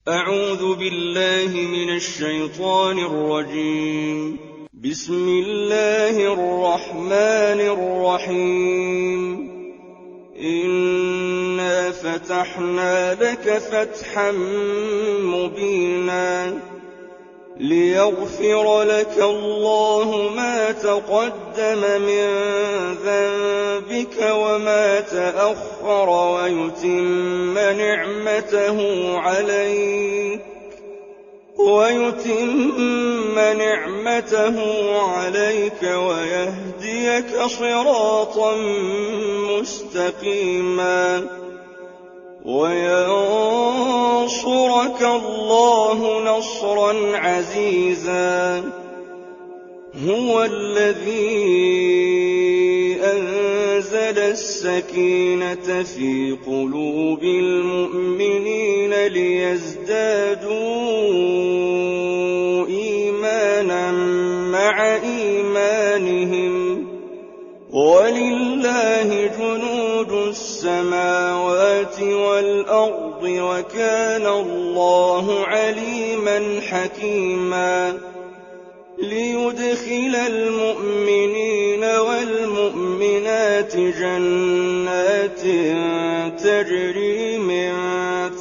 أعوذ بالله من الشيطان الرجيم. بسم الله الرحمن الرحيم. إنا فتحنا لك فتحا مبينا ليغفر لك الله ما تقدم من ذنبك وما تأخر ويتم نعمته عليك ويهديك صراطا مستقيما وينصرك الله نصرا عزيزا. هو الذي أنزل السكينة في قلوب المؤمنين ليزدادوا إيمانا مع إيمانهم ولله جنود السماوات والأرض وكان الله عليما حكيما. ليدخل المؤمنين والمؤمنات جنات تجري من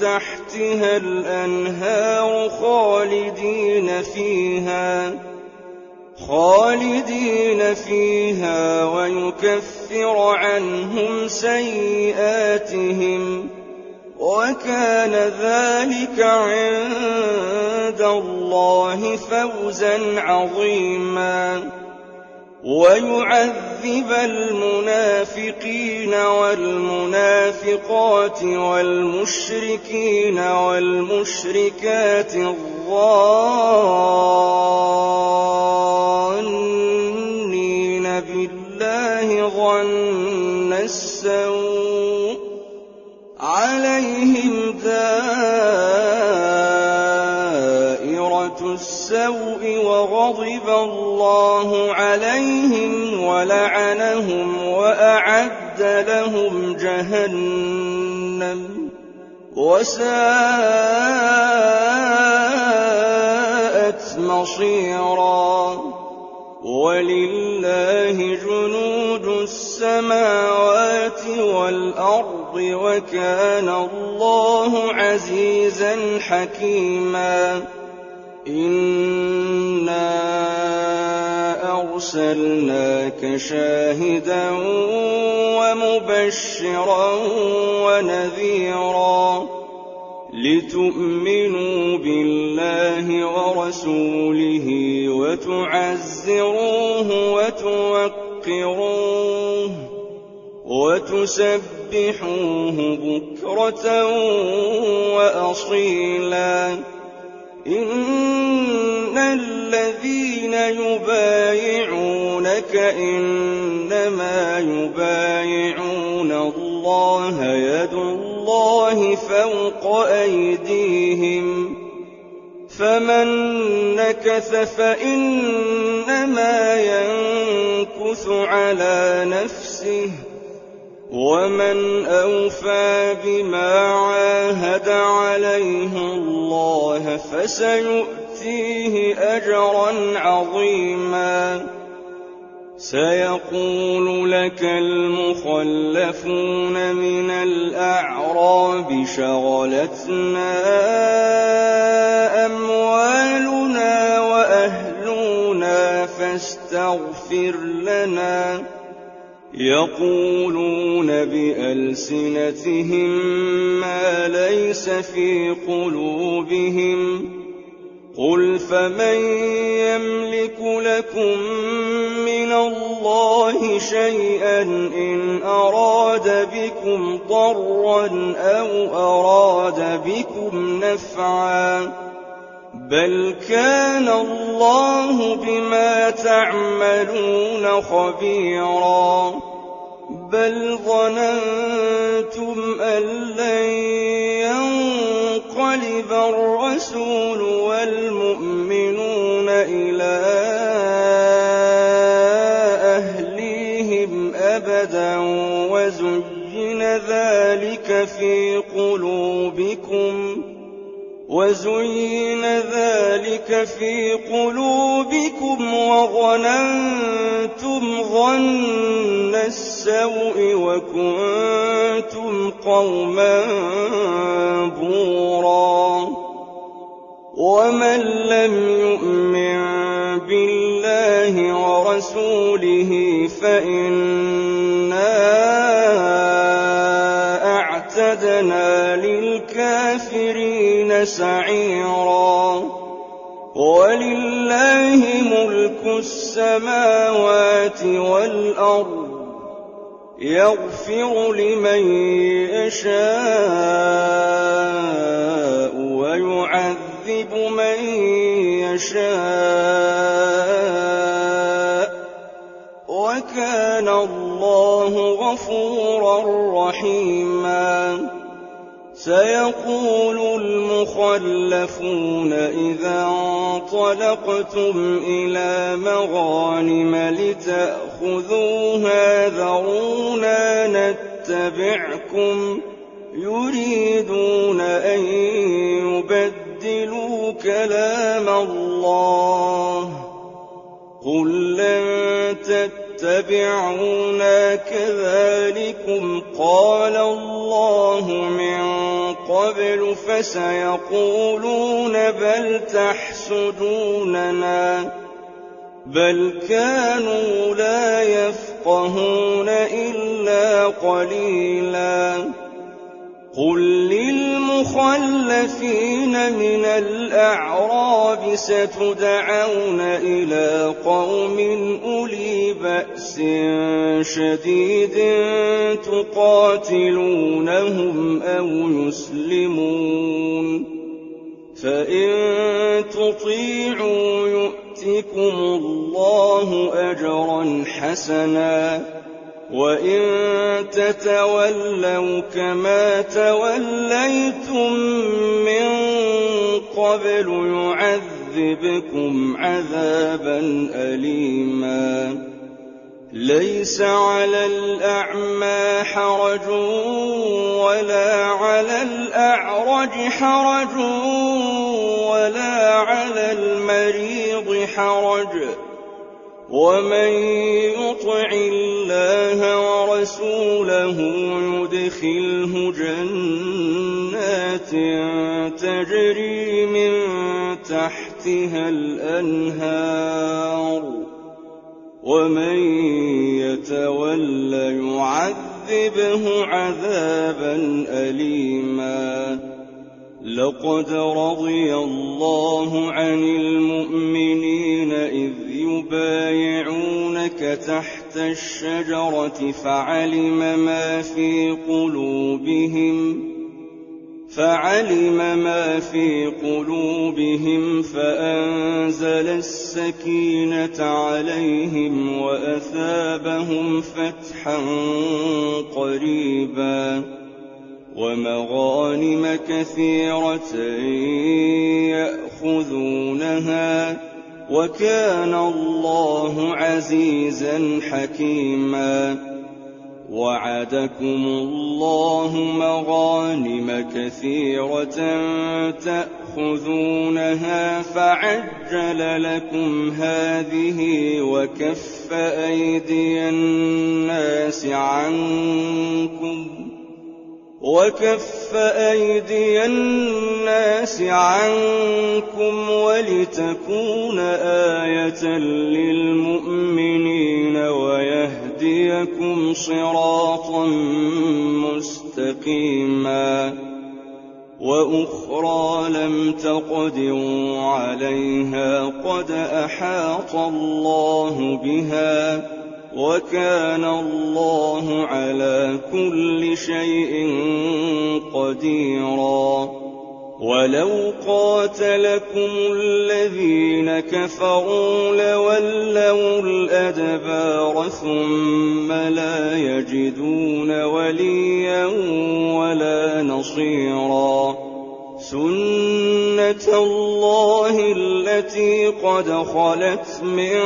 تحتها الأنهار خالدين فيها ويكفر عنهم سيئاتهم وكان ذلك عند الله فوزا عظيما. ويعذب المنافقين والمنافقات والمشركين والمشركات الظانين بالله ظن السوء عليهم دائرة السوء وغضب الله عليهم ولعنهم وأعد لهم جهنم وساءت مصيرا. ولله جنود السماوات والأرض وكان الله عزيزا حكيما. إنا أرسلناك شاهدا ومبشرا ونذيرا لتؤمنوا بالله ورسوله وتعزروه وتوقروه وتسبحوه بكرة وأصيلا. إن الذين يبايعونك إنما يبايعون الله يد الله فوق أيديهم فمن نكث فإنما ينكث على نفسه ومن أوفى بما عاهد عليه الله فسيؤتيه أجرا عظيما. سيقول لك المخلفون من الأعراب شغلتنا أموالنا وأهلنا فاستغفر لنا. يقولون بألسنتهم ما ليس في قلوبهم قل فمن يملك لكم من الله شيئا إن أراد بكم ضرا أو أراد بكم نفعا بل كان الله بما تعملون خبيرا. بل ظننتم أن لن ينقلب الرسول والمؤمنون إلى أهليهم أبدا وزين ذلك في قلوبكم وزين ذلك في قلوبكم وظننتم ظن السوء وكنتم قوما بورا ومن لم يؤمن بالله ورسوله فإنا أعتدنا للكافرين سعيرا ولله ملك السماوات والأرض يغفر لمن يشاء ويعذب من يشاء وكان الله غفورا رحيما سيقول المخلفون إذا انطلقتم إلى مغانم لتأخذوها ذرونا نتبعكم يريدون أن يبدلوا كلام الله قل لن تتبعونا كذلكم قال الله من قبل فسيقولون بل تحسدوننا بل كانوا لا يفقهون إلا قليلا قل للمخلفين من الأعراب ستدعون إلى قوم أولي بأس شديد تقاتلونهم أو يسلمون فإن تطيعوا يؤتكم الله أجرا حسنا وإن تتولوا كما توليتم من قبل يعذبكم عذابا أليما ليس على الأعمى حرج ولا على الأعرج حرج ولا على المريض حرج ومن يطع الله ورسوله يدخله جنات تجري من تحتها الأنهار ومن يتول يعذبه عذابا أليما لقد رضي الله عن المؤمنين إذ يبايعونك تحت الشجرة فعلم ما في قلوبهم فأنزل السكينة عليهم وأثابهم فتحا قريبا ومغانم كثيرة يأخذونها وكان الله عزيزا حكيما وعدكم الله مغانم كثيرة تأخذونها فعجل لكم هذه وكف أيدي الناس عنكم ولتكون آية للمؤمنين ويهديكم صراطا مستقيما وأخرى لم تقدروا عليها قد أحاط الله بها وكان الله على كل شيء قديرا ولو قاتلكم الذين كفروا لولوا الأدبار ثم لا يجدون وليا ولا نصيرا سنة الله التي قد خلت من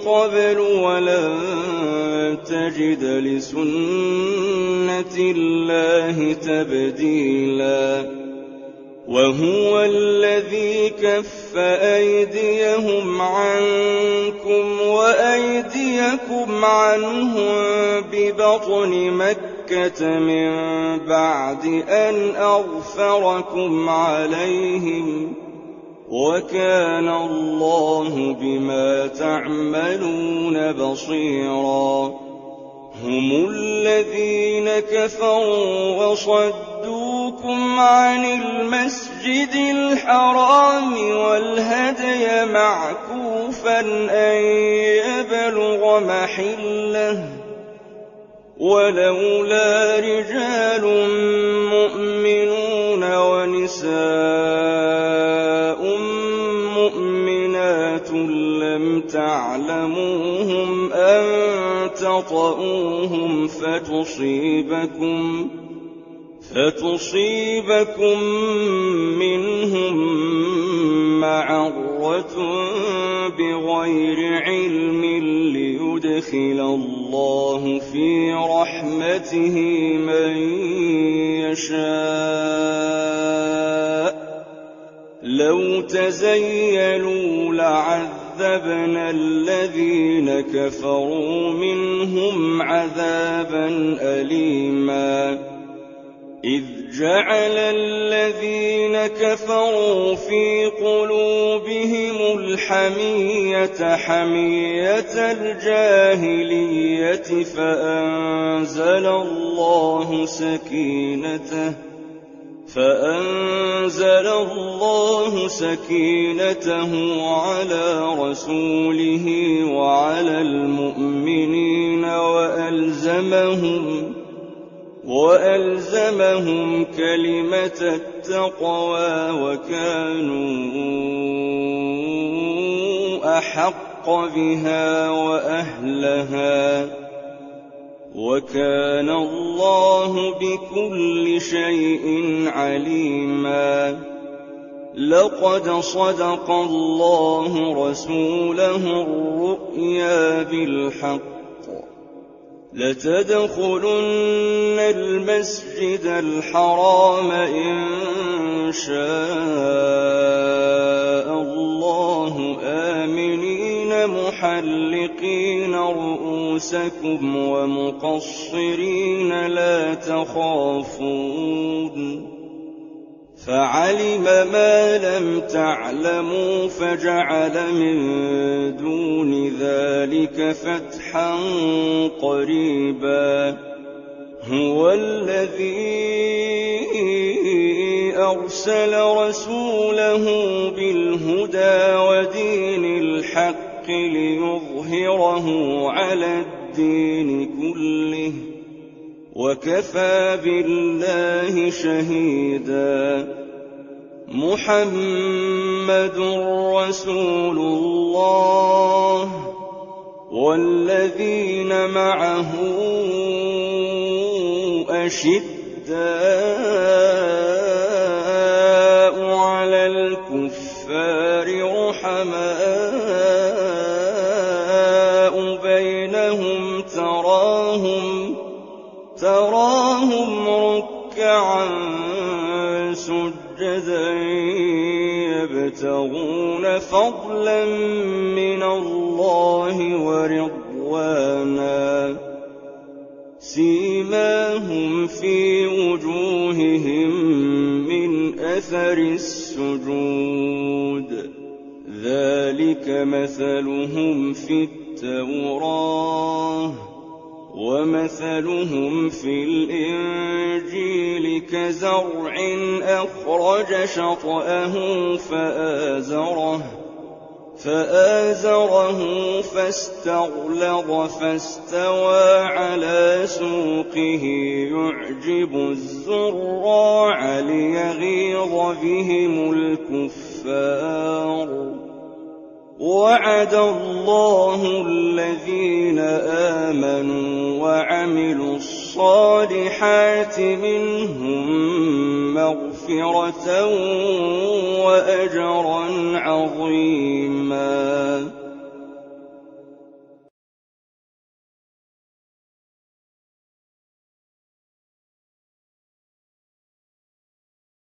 قبل ولن تجد لسنة الله تبديلا وهو الذي كف أيديهم عنكم وأيديكم عنهم ببطن مكة من بعد أن أغفركم عليهم وكان الله بما تعملون بصيرا هم الذين كفروا وصدوكم عن المسجد الحرام والهدي معكوفا أن يبلغ محله ولولا رجال مؤمنون ونساء مؤمنات لم تعلموهم أن تطؤوهم فتصيبكم منهم معرة بغير علم ليدخل الله في رحمته من يشاء لو تزيلوا لعذبنا الذين كفروا منهم عذابا أليما إذ جعل الذين كفروا في قلوبهم الحمية حمية الجاهلية فأنزل الله سكينته على رسوله وعلى المؤمنين وألزمهم كلمة التقوى وكانوا أحق بها وأهلها وكان الله بكل شيء عليما لقد صدق الله رسوله الرؤيا بالحق لتدخلن المسجد الحرام إن شاء الله آمنين محلقين رؤوسكم ومقصرين لا تخافون فعلم ما لم تعلموا فجعل من دون ذلك فتحا قريبا هو الذي أرسل رسوله بالهدى ودين الحق ليظهره على الدين كله وكفى بالله شهيدا محمد رسول الله والذين معه أشداء على الكفار رحماء بينهم تراهم ركعا سجدا يبتغون فضلا من الله ورضوانا سيماهم في وجوههم من أثر السجود ذلك مثلهم في التوراة ومثلهم في الإنجيل كزرع أخرج شطأه فآزره فاستغلظ فاستوى على سوقه يعجب الزراع ليغيظ بهم الكفار وعد الله الذين آمنوا وعملوا الصالحات منهم مغفرة وأجرا عظيما